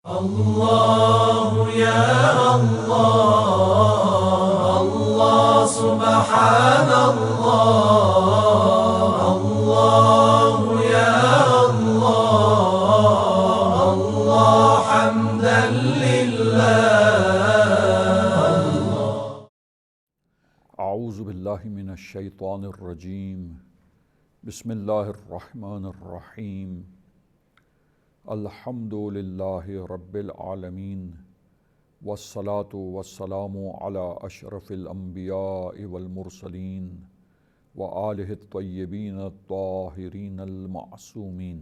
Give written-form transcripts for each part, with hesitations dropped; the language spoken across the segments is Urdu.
الله يا الله الله سبحان الله الله يا الله الله حمدا لله. اعوذ باللہ من الشیطان الرجیم. بسم اللہ الرحمن الرحیم. الحمد للہ رب العالمین والصلاة والسلام علی اشرف الانبیاء والمرسلین وآلہ الطیبین الطاہرین المعصومین.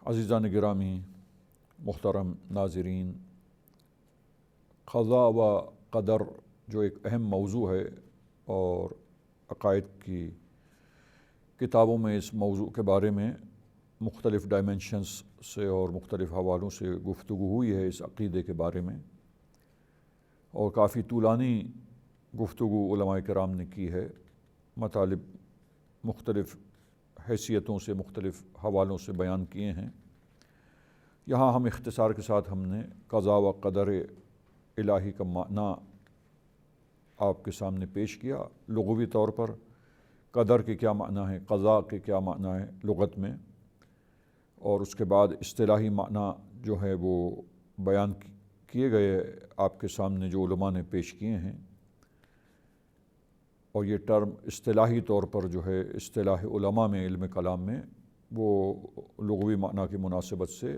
عزیزان گرامی، محترم ناظرین، قضاء و قدر جو ایک اہم موضوع ہے اور عقائد کی کتابوں میں اس موضوع کے بارے میں مختلف ڈائمنشنز سے اور مختلف حوالوں سے گفتگو ہوئی ہے اس عقیدے کے بارے میں، اور کافی طولانی گفتگو علماء کرام نے کی ہے. مطالب مختلف حیثیتوں سے مختلف حوالوں سے بیان کیے ہیں. یہاں ہم اختصار کے ساتھ ہم نے قضاء و قدر الہی کا معنی آپ کے سامنے پیش کیا. لغوی طور پر قدر کے کیا معنی ہے، قضاء کے کیا معنی ہے لغت میں، اور اس کے بعد اصطلاحی معنی جو ہے وہ بیان کیے گئے آپ کے سامنے جو علماء نے پیش کیے ہیں. اور یہ ٹرم اصطلاحی طور پر جو ہے اصطلاح علماء میں علم کلام میں وہ لغوی معنی کی مناسبت سے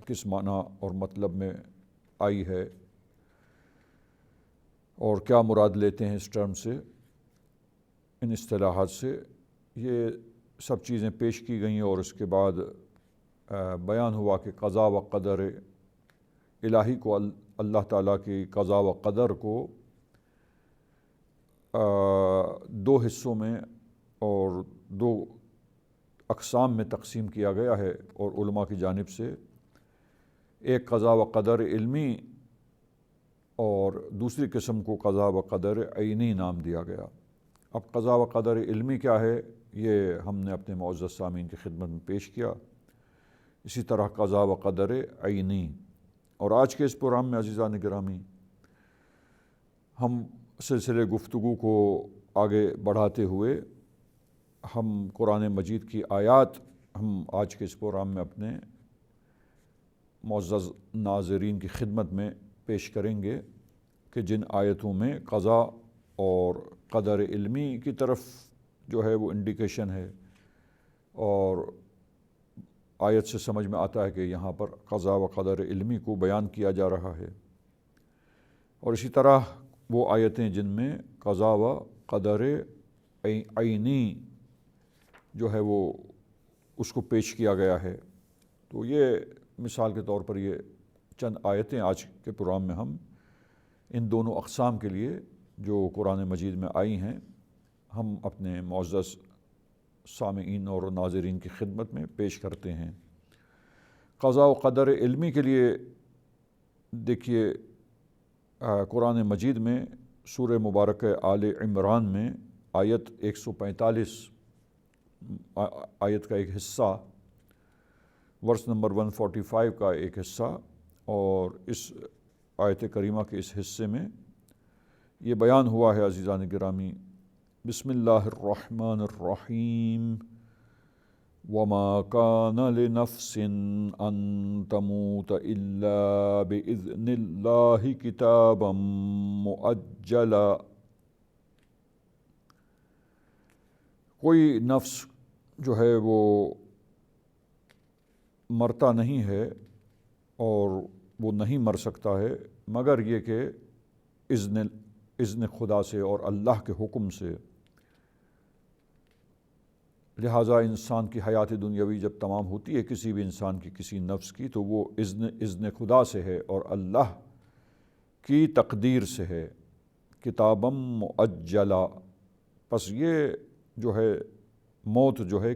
کس معنی اور مطلب میں آئی ہے اور کیا مراد لیتے ہیں اس ٹرم سے، ان اصطلاحات سے، یہ سب چیزیں پیش کی گئیں. اور اس کے بعد بیان ہوا کہ قضاء و قدر الہی کو اللہ تعالیٰ کی قضاء و قدر کو دو حصوں میں اور دو اقسام میں تقسیم کیا گیا ہے، اور علماء کی جانب سے ایک قضاء و قدر علمی اور دوسری قسم کو قضاء و قدر عینی نام دیا گیا. اب قضاء و قدر علمی کیا ہے یہ ہم نے اپنے معزز سامعین کی خدمت میں پیش کیا. اسی طرح قضاء و قدر عینی. اور آج کے اس پروگرام میں عزیزان گرامی ہم سلسلے گفتگو کو آگے بڑھاتے ہوئے ہم قرآن مجید کی آیات ہم آج کے اس پروگرام میں اپنے معزز ناظرین کی خدمت میں پیش کریں گے کہ جن آیتوں میں قضاء اور قدر علمی کی طرف جو ہے وہ انڈیکیشن ہے، اور آیت سے سمجھ میں آتا ہے کہ یہاں پر قضاء و قدر علمی کو بیان کیا جا رہا ہے. اور اسی طرح وہ آیتیں جن میں قضاء و قدر عینی جو ہے وہ اس کو پیش کیا گیا ہے. تو یہ مثال کے طور پر یہ چند آیتیں آج کے پروگرام میں ہم ان دونوں اقسام کے لیے جو قرآن مجید میں آئی ہیں ہم اپنے معزز سامعین اور ناظرین کی خدمت میں پیش کرتے ہیں. قضاء و قدر علمی کے لیے دیکھیے قرآن مجید میں سورہ مبارک آل عمران میں آیت 145 آیت کا ایک حصہ، ورس نمبر 145 کا ایک حصہ، اور اس آیت کریمہ کے اس حصے میں یہ بیان ہوا ہے عزیزان گرامی. بسم اللہ الرحمن الرحیم. وما كان لنفس ان تموت الا باذن اللہ کتابا مؤجلا. کوئی نفس جو ہے وہ مرتا نہیں ہے اور وہ نہیں مر سکتا ہے مگر یہ کہ اذن خدا سے اور اللہ کے حکم سے. لہٰذا انسان کی حیات دنیاوی جب تمام ہوتی ہے کسی بھی انسان کی کسی نفس کی تو وہ اذن خدا سے ہے اور اللہ کی تقدیر سے ہے. کتابا مؤجلا، پس یہ جو ہے موت جو ہے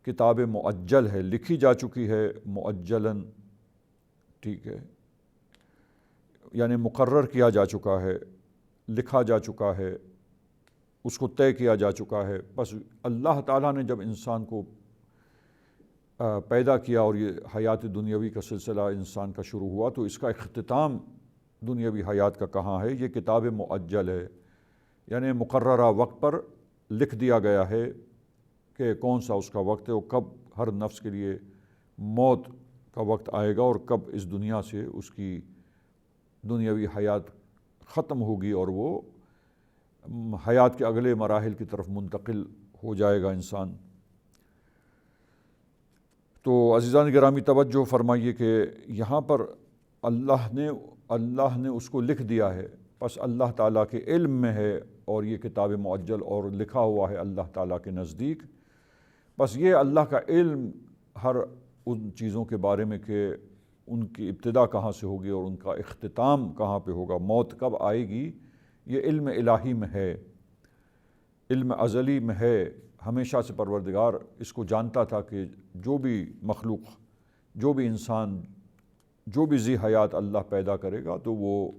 کتاب مؤجل ہے، لکھی جا چکی ہے. مؤجلاً، ٹھیک ہے، یعنی مقرر کیا جا چکا ہے، لکھا جا چکا ہے، اس کو طے کیا جا چکا ہے. بس اللہ تعالیٰ نے جب انسان کو پیدا کیا اور یہ حیات دنیاوی کا سلسلہ انسان کا شروع ہوا، تو اس کا اختتام دنیاوی حیات کا کہاں ہے؟ یہ کتاب مؤجل ہے، یعنی مقررہ وقت پر لکھ دیا گیا ہے کہ کون سا اس کا وقت ہے اور کب ہر نفس کے لیے موت کا وقت آئے گا اور کب اس دنیا سے اس کی دنیاوی حیات ختم ہوگی اور وہ حیات کے اگلے مراحل کی طرف منتقل ہو جائے گا انسان۔ تو عزیزان گرامی توجہ فرمائیے کہ یہاں پر اللہ نے اس کو لکھ دیا ہے، پس اللہ تعالیٰ کے علم میں ہے اور یہ کتاب مؤجل اور لکھا ہوا ہے اللہ تعالیٰ کے نزدیک۔ بس یہ اللہ کا علم ہر ان چیزوں کے بارے میں کہ ان کی ابتدا کہاں سے ہوگی اور ان کا اختتام کہاں پہ ہوگا، موت کب آئے گی، یہ علم الہی میں ہے، علم ازلی میں ہے۔ ہمیشہ سے پروردگار اس کو جانتا تھا کہ جو بھی مخلوق، جو بھی انسان، جو بھی ذی حیات اللہ پیدا کرے گا تو وہ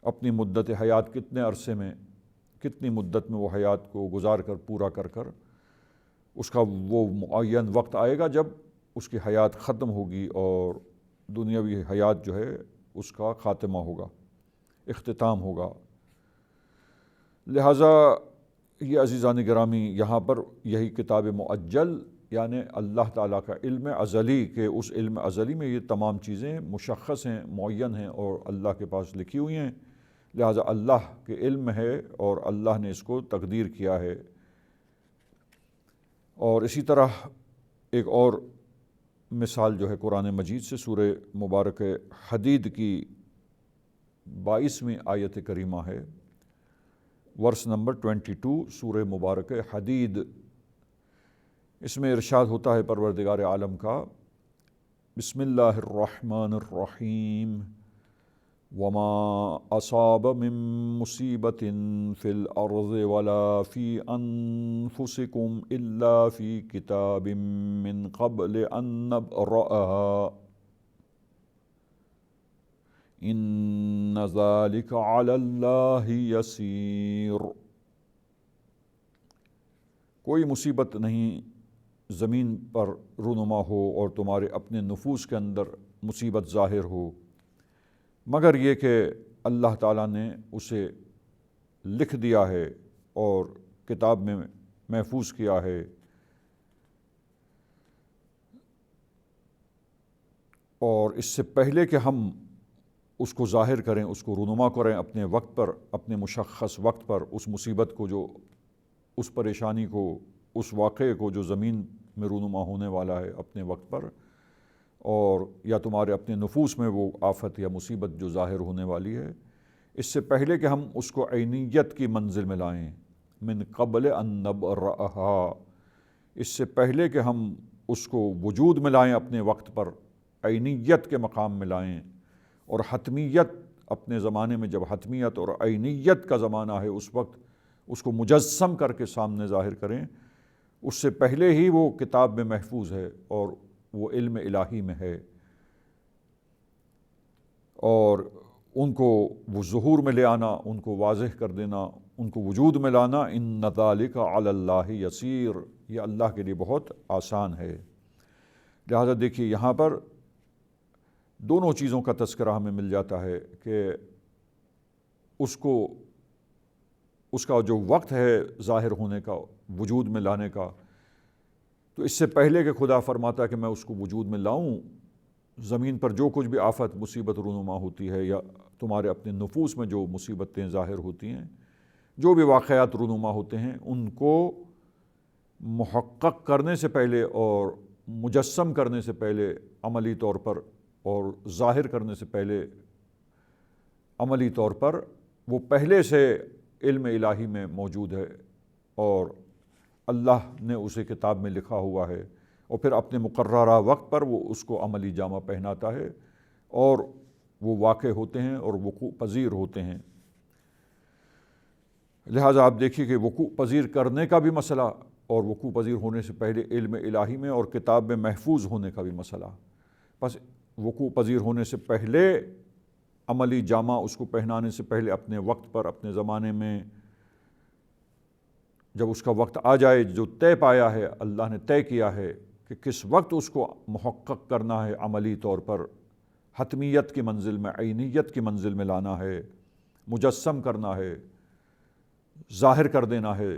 اپنی مدت حیات کتنے عرصے میں، کتنی مدت میں وہ حیات کو گزار کر پورا کر اس کا وہ معین وقت آئے گا جب اس کی حیات ختم ہوگی اور دنیاوی حیات جو ہے اس کا خاتمہ ہوگا، اختتام ہوگا۔ لہٰذا یہ عزیزان گرامی یہاں پر یہی کتاب مؤجل یعنی اللہ تعالیٰ کا علم ازلی، کہ اس علم ازلی میں یہ تمام چیزیں مشخص ہیں، معین ہیں اور اللہ کے پاس لکھی ہوئی ہیں، لہٰذا اللہ کے علم ہے اور اللہ نے اس کو تقدیر کیا ہے۔ اور اسی طرح ایک اور مثال جو ہے قرآن مجید سے سورہ مبارک حدید کی 22ویں آیت کریمہ ہے، ورس نمبر 22 سورہ مبارک حدید۔ اس میں ارشاد ہوتا ہے پروردگار عالم کا، بسم اللہ الرحمن الرحیم، وما اصاب من مصیبت فی الارض ولا فی انفسکم الا فی کتاب من قبل ان نبرأها ان ذلک علی اللہ یسیر۔ کوئی مصیبت نہیں زمین پر رونما ہو اور تمہارے اپنے نفوس کے اندر مصیبت ظاہر ہو، مگر یہ کہ اللہ تعالیٰ نے اسے لکھ دیا ہے اور کتاب میں محفوظ کیا ہے۔ اور اس سے پہلے کہ ہم اس کو ظاہر کریں، اس کو رونما کریں اپنے وقت پر، اپنے مشخص وقت پر، اس مصیبت کو، جو اس پریشانی کو، اس واقعے کو جو زمین میں رونما ہونے والا ہے اپنے وقت پر، اور یا تمہارے اپنے نفوس میں وہ آفت یا مصیبت جو ظاہر ہونے والی ہے، اس سے پہلے کہ ہم اس کو عینیت کی منزل میں لائیں، من قبل ان نبرأها، اس سے پہلے کہ ہم اس کو وجود میں لائیں اپنے وقت پر، عینیت کے مقام میں لائیں اور حتمیت اپنے زمانے میں، جب حتمیت اور عینیت کا زمانہ ہے اس وقت اس کو مجسم کر کے سامنے ظاہر کریں، اس سے پہلے ہی وہ کتاب میں محفوظ ہے اور وہ علم الہی میں ہے، اور ان کو وہ ظہور میں لے آنا، ان کو واضح کر دینا، ان کو وجود میں لانا، ان ذالک علی اللہ یسیر، یہ اللہ کے لیے بہت آسان ہے۔ لہذا دیکھیے یہاں پر دونوں چیزوں کا تذکرہ ہمیں مل جاتا ہے کہ اس کا جو وقت ہے ظاہر ہونے کا، وجود میں لانے کا، تو اس سے پہلے کہ خدا فرماتا ہے کہ میں اس کو وجود میں لاؤں، زمین پر جو کچھ بھی آفت مصیبت رونما ہوتی ہے یا تمہارے اپنے نفوس میں جو مصیبتیں ظاہر ہوتی ہیں، جو بھی واقعات رونما ہوتے ہیں، ان کو محقق کرنے سے پہلے اور مجسم کرنے سے پہلے عملی طور پر اور ظاہر کرنے سے پہلے عملی طور پر وہ پہلے سے علم الہی میں موجود ہے اور اللہ نے اسے کتاب میں لکھا ہوا ہے، اور پھر اپنے مقررہ وقت پر وہ اس کو عملی جامہ پہناتا ہے اور وہ واقع ہوتے ہیں اور وقوع پذیر ہوتے ہیں۔ لہٰذا آپ دیکھیے کہ وقوع پذیر کرنے کا بھی مسئلہ اور وقوع پذیر ہونے سے پہلے علم الہی میں اور کتاب میں محفوظ ہونے کا بھی مسئلہ۔ بس وقوع پذیر ہونے سے پہلے عملی جامہ اس کو پہنانے سے پہلے اپنے وقت پر، اپنے زمانے میں جب اس کا وقت آ جائے، جو طے پایا ہے، اللہ نے طے کیا ہے کہ کس وقت اس کو محقق کرنا ہے عملی طور پر، حتمیت کی منزل میں، عینیت کی منزل میں لانا ہے، مجسم کرنا ہے، ظاہر کر دینا ہے،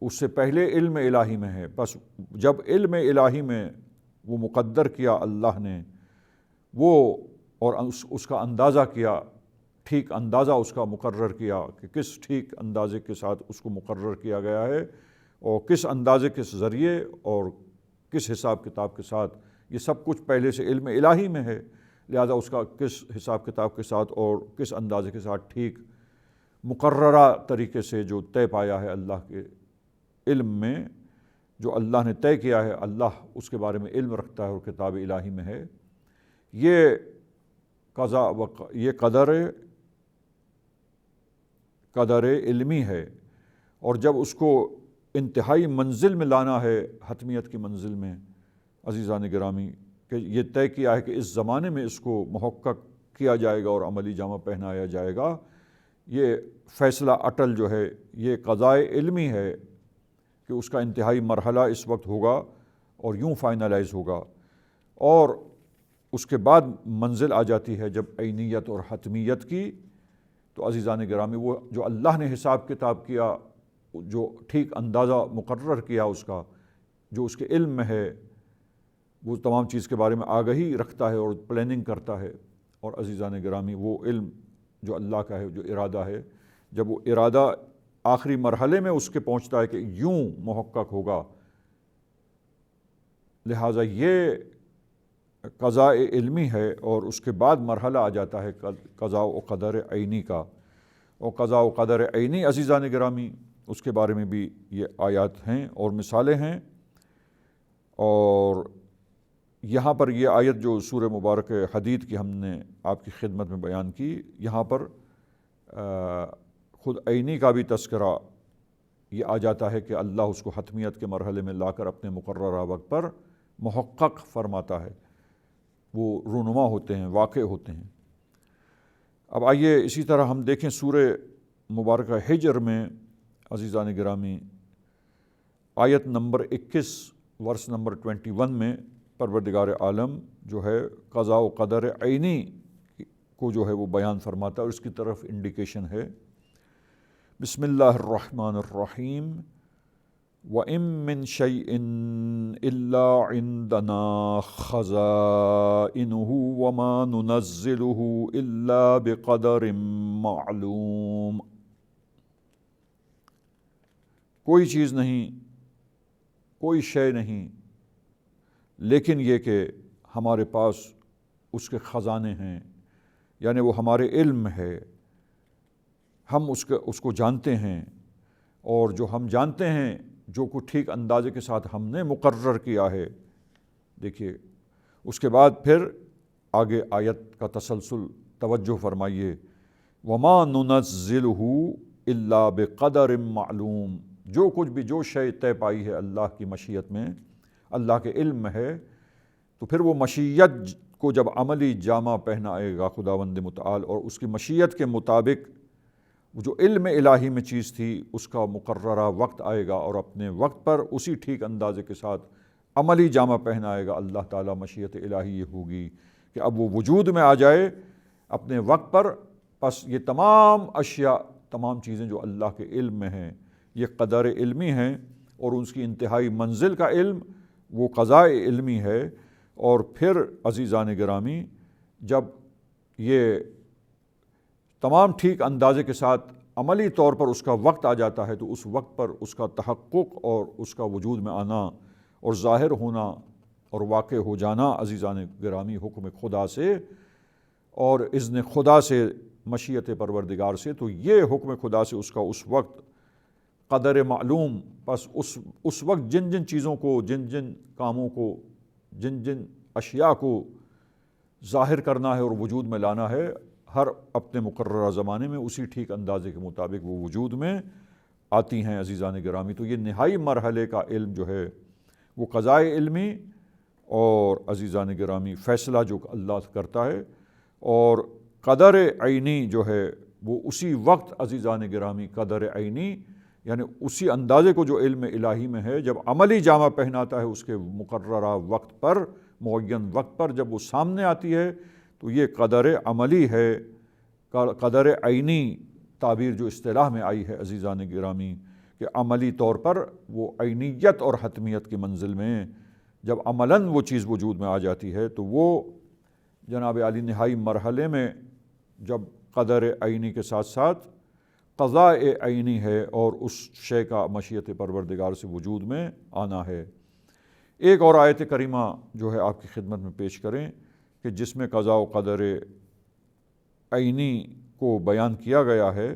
اس سے پہلے علم الہی میں ہے۔ بس جب علم الہی میں وہ مقدر کیا اللہ نے، وہ اور اس کا اندازہ کیا، ٹھیک اندازہ اس کا مقرر کیا کہ کس ٹھیک اندازے کے ساتھ اس کو مقرر کیا گیا ہے، اور کس اندازے کے ذریعے اور کس حساب کتاب کے ساتھ، یہ سب کچھ پہلے سے علم الہی میں ہے، لہذا اس کا کس حساب کتاب کے ساتھ اور کس اندازے کے ساتھ ٹھیک مقررہ طریقے سے جو طے پایا ہے اللہ کے علم میں، جو اللہ نے طے کیا ہے، اللہ اس کے بارے میں علم رکھتا ہے اور کتاب الہی میں ہے، یہ قضا یہ قدر علمی ہے۔ اور جب اس کو انتہائی منزل میں لانا ہے، حتمیت کی منزل میں، عزیزان گرامی، کہ یہ طے کیا ہے کہ اس زمانے میں اس کو محقق کیا جائے گا اور عملی جامہ پہنایا جائے گا، یہ فیصلہ اٹل جو ہے، یہ قضائے علمی ہے کہ اس کا انتہائی مرحلہ اس وقت ہوگا اور یوں فائنلائز ہوگا، اور اس کے بعد منزل آ جاتی ہے جب عینیت اور حتمیت کی۔ تو عزیزان گرامی، وہ جو اللہ نے حساب کتاب کیا، جو ٹھیک اندازہ مقرر کیا اس کا، جو اس کے علم میں ہے، وہ تمام چیز کے بارے میں آگہی رکھتا ہے اور پلاننگ کرتا ہے، اور عزیزان گرامی وہ علم جو اللہ کا ہے، جو ارادہ ہے، جب وہ ارادہ آخری مرحلے میں اس کے پہنچتا ہے کہ یوں محقق ہوگا، لہٰذا یہ قضاء علمی ہے، اور اس کے بعد مرحلہ آ جاتا ہے قضاء و قدر عینی کا۔ اور قضاء و قدر عینی عزیزان گرامی، اس کے بارے میں بھی یہ آیات ہیں اور مثالیں ہیں، اور یہاں پر یہ آیت جو سورہ مبارک حدید کی ہم نے آپ کی خدمت میں بیان کی، یہاں پر خود عینی کا بھی تذکرہ یہ آ جاتا ہے کہ اللہ اس کو حتمیت کے مرحلے میں لا کر اپنے مقررہ وقت پر محقق فرماتا ہے، وہ رونما ہوتے ہیں، واقع ہوتے ہیں۔ اب آئیے اسی طرح ہم دیکھیں سورہ مبارکہ ہجر میں عزیزان گرامی، آیت نمبر 21 ورس نمبر 21 میں پروردگار عالم جو ہے قضاء و قدر عینی کو جو ہے وہ بیان فرماتا ہے، اور اس کی طرف انڈیکیشن ہے۔ بسم اللہ الرحمن الرحیم، وَإِن مِّن شَيْءٍ إِلَّا عِندَنَا خَزَائِنُهُ وَمَا نُنَزِّلُهُ إِلَّا بِقَدَرٍ مَّعْلُومٍ۔ کوئی چیز نہیں، کوئی شے نہیں، لیکن یہ کہ ہمارے پاس اس کے خزانے ہیں، یعنی وہ ہمارے علم ہے، ہم اس کو جانتے ہیں، اور جو ہم جانتے ہیں، جو کو ٹھیک اندازے کے ساتھ ہم نے مقرر کیا ہے۔ دیکھیے اس کے بعد پھر آگے آیت کا تسلسل توجہ فرمائیے، وَمَا نُنَزِّلُهُ إِلَّا بِقَدَرٍ مَّعْلُومٍ، جو کچھ بھی جو شے طے پائی ہے اللہ کی مشیت میں، اللہ کے علم میں ہے، تو پھر وہ مشیت کو جب عملی جامہ پہنائے گا خداوند متعال، اور اس کی مشیت کے مطابق جو علم الہی میں چیز تھی اس کا مقررہ وقت آئے گا، اور اپنے وقت پر اسی ٹھیک اندازے کے ساتھ عملی جامہ پہنائے گا اللہ تعالیٰ۔ مشیت الہی یہ ہوگی کہ اب وہ وجود میں آ جائے اپنے وقت پر، پس یہ تمام اشیاء، تمام چیزیں جو اللہ کے علم میں ہیں، یہ قدر علمی ہیں، اور اس کی انتہائی منزل کا علم وہ قضاء علمی ہے۔ اور پھر عزیزان گرامی، جب یہ تمام ٹھیک اندازے کے ساتھ عملی طور پر اس کا وقت آ جاتا ہے، تو اس وقت پر اس کا تحقق اور اس کا وجود میں آنا اور ظاہر ہونا اور واقع ہو جانا عزیزان گرامی حکم خدا سے اور اذن خدا سے، مشیت پروردگار سے، تو یہ حکم خدا سے اس کا اس وقت قدر معلوم۔ پس اس وقت جن جن چیزوں کو، جن جن کاموں کو، جن جن اشیاء کو ظاہر کرنا ہے اور وجود میں لانا ہے، ہر اپنے مقررہ زمانے میں اسی ٹھیک اندازے کے مطابق وہ وجود میں آتی ہیں عزیزان گرامی۔ تو یہ نہائی مرحلے کا علم جو ہے وہ قضاء علمی اور عزیزان گرامی فیصلہ جو اللہ کرتا ہے، اور قدر عینی جو ہے وہ اسی وقت عزیزان گرامی قدر عینی یعنی اسی اندازے کو جو علم الہی میں ہے جب عملی جامہ پہناتا ہے اس کے مقررہ وقت پر، معین وقت پر جب وہ سامنے آتی ہے تو یہ قدر عملی ہے، قدر عینی تعبیر جو اصطلاح میں آئی ہے عزیزان گرامی، کہ عملی طور پر وہ عینیت اور حتمیت کی منزل میں جب عملاً وہ چیز وجود میں آ جاتی ہے تو وہ جناب عالی نہائی مرحلے میں جب قدر عینی کے ساتھ ساتھ قضاء عینی ہے اور اس شے کا مشیت پروردگار سے وجود میں آنا ہے۔ ایک اور آیت کریمہ جو ہے آپ کی خدمت میں پیش کریں کہ جس میں قضاء و قدر عینی کو بیان کیا گیا ہے،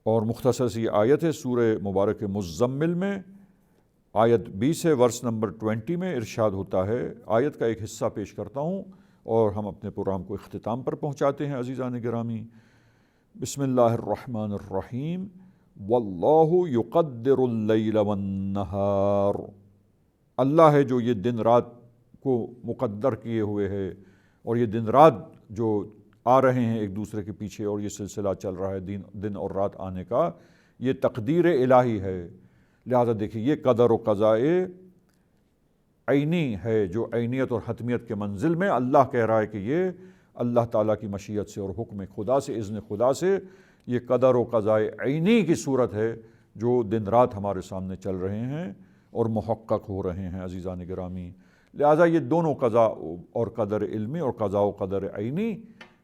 اور مختصر سی آیت ہے سورہ مبارک مزمل میں آیت 20 ہے، ورس نمبر 20 میں ارشاد ہوتا ہے۔ آیت کا ایک حصہ پیش کرتا ہوں اور ہم اپنے پروگرام کو اختتام پر پہنچاتے ہیں عزیزان گرامی۔ بسم اللہ الرحمن الرحیم، واللہ یقدر اللیل والنہار، اللہ ہے جو یہ دن رات کو مقدر کیے ہوئے ہے، اور یہ دن رات جو آ رہے ہیں ایک دوسرے کے پیچھے اور یہ سلسلہ چل رہا ہے دن اور رات آنے کا، یہ تقدیر الہی ہے۔ لہذا دیکھیے یہ قدر و قضاء عینی ہے جو عینیت اور حتمیت کے منزل میں اللہ کہہ رہا ہے کہ یہ اللہ تعالیٰ کی مشیت سے اور حکم خدا سے، اذن خدا سے یہ قدر و قضاء عینی کی صورت ہے جو دن رات ہمارے سامنے چل رہے ہیں اور محقق ہو رہے ہیں عزیزان گرامی۔ لہٰذا یہ دونوں قضاء اور قدر علمی اور قضاء و قدر عینی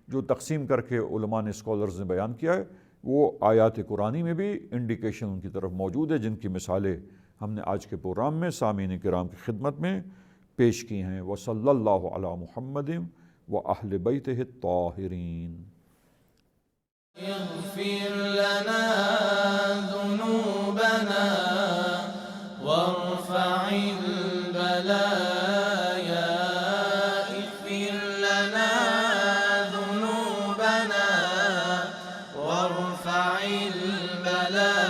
جو تقسیم کر کے علماء نے، اسکالرز نے بیان کیا ہے، وہ آیات قرآنی میں بھی انڈیکیشن ان کی طرف موجود ہے، جن کی مثالیں ہم نے آج کے پروگرام میں سامعین کرام کی خدمت میں پیش کی ہیں۔ وصلی اللہ علی محمد وأہل بیتہ الطاہرین۔ اغفر لنا ذنوبنا وارفع البلایا، اغفر لنا ذنوبنا وارفع البلایا،